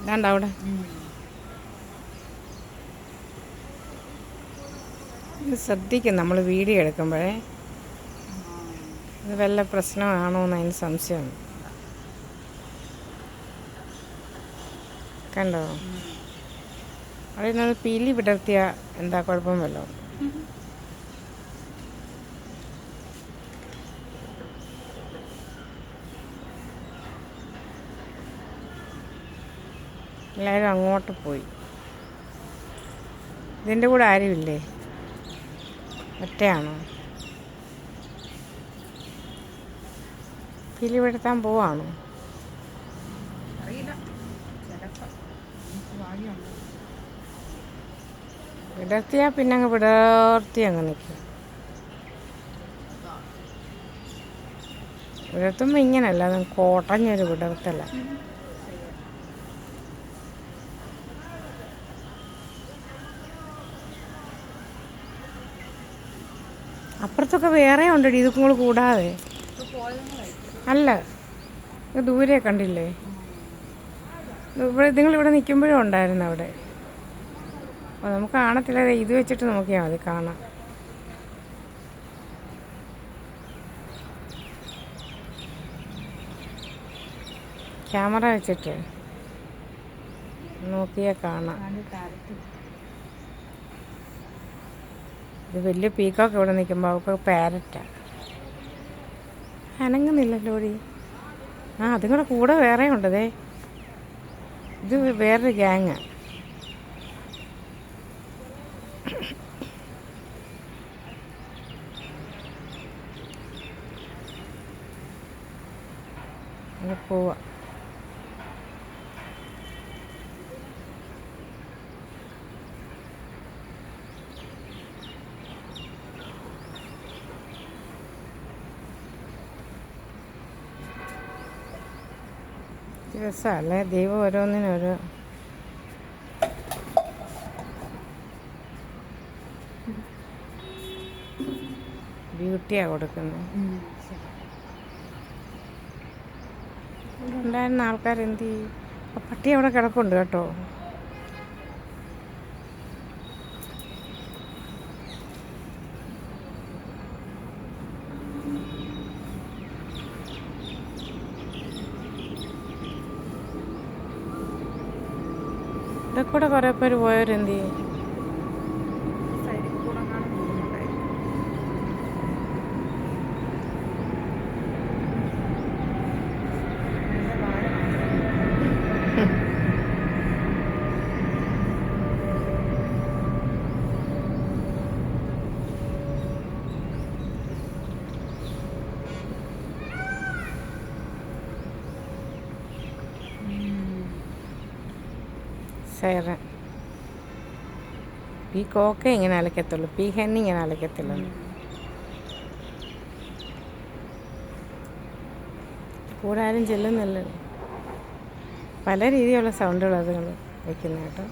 കണ്ട അവിടെ ശ്രദ്ധിക്കും നമ്മൾ വീഡിയോ എടുക്കുമ്പോഴേ. ഇത് വല്ല പ്രശ്നമാണോ എന്ന് അതിന് സംശയമാണ്. കണ്ടോ അവിടെ നിന്ന് പീലി വിടർത്തിയ എന്താ കുഴപ്പമല്ലോ. എല്ലാവരും അങ്ങോട്ട് പോയി. ഇതിൻ്റെ കൂടെ ആരുമില്ലേ? ഒറ്റയാണോ? പീലി വിടർത്താൻ പോവാണോ? വിടർത്തിയാൽ പിന്നെ അങ്ങ് വിടർത്തി അങ്ങ് നിൽക്കും. വിടർത്തുമ്പോൾ ഇങ്ങനല്ല, അത് കോട്ടഞ്ഞൊരു വിടർത്തല്ല. അപ്പുറത്തൊക്കെ വേറെ ഉണ്ടടി ഇതുങ്ങൾ കൂടാതെ. അല്ല, ഇത് ദൂരെ കണ്ടില്ലേ? ഇവിടെ നിങ്ങളിവിടെ നിൽക്കുമ്പോഴും ഉണ്ടായിരുന്നു അവിടെ. അപ്പോൾ നമുക്ക് കാണത്തില്ല, ഇത് വെച്ചിട്ട് നോക്കിയാൽ മതി, കാണാം. ക്യാമറ വെച്ചിട്ട് നോക്കിയാൽ കാണാം. ഇത് വലിയ പീക്കോക്ക് ഇവിടെ നിൽക്കുമ്പോൾ അവൾക്ക് പാരറ്റാണ്. അനങ്ങുന്നില്ലല്ലോടി. അതുങ്ങളുടെ കൂടെ വേറെ ഉണ്ടതേ. ഇത് വേറൊരു ഗ്യാങ്ങാണ്. പോവാ. രസമല്ലേ? ദൈവം ഓരോന്നിനോരോ ബ്യൂട്ടിയാണ് കൊടുക്കുന്നത്. ഇവിടെ ഉണ്ടായിരുന്ന ആൾക്കാരെന്ത് ചെയ്യും? പട്ടി അവിടെ കിടപ്പുണ്ട് കേട്ടോ. ഇവിടെ കൂടെ കുറേ പേര് പോയവരെന്ത് ചെയ്യും? സൈറൻ. ഈ കോക്ക ഇങ്ങനെ അലക്കത്തുള്ളൂ, പീ ഹെന്നി ഇങ്ങനെ അലക്കത്തില്ല. കൂടെ ആരും ചെല്ലുന്നില്ല. പല രീതിയിലുള്ള സൗണ്ടുകൾ അതുങ്ങൾ വയ്ക്കുന്ന കേട്ടോ.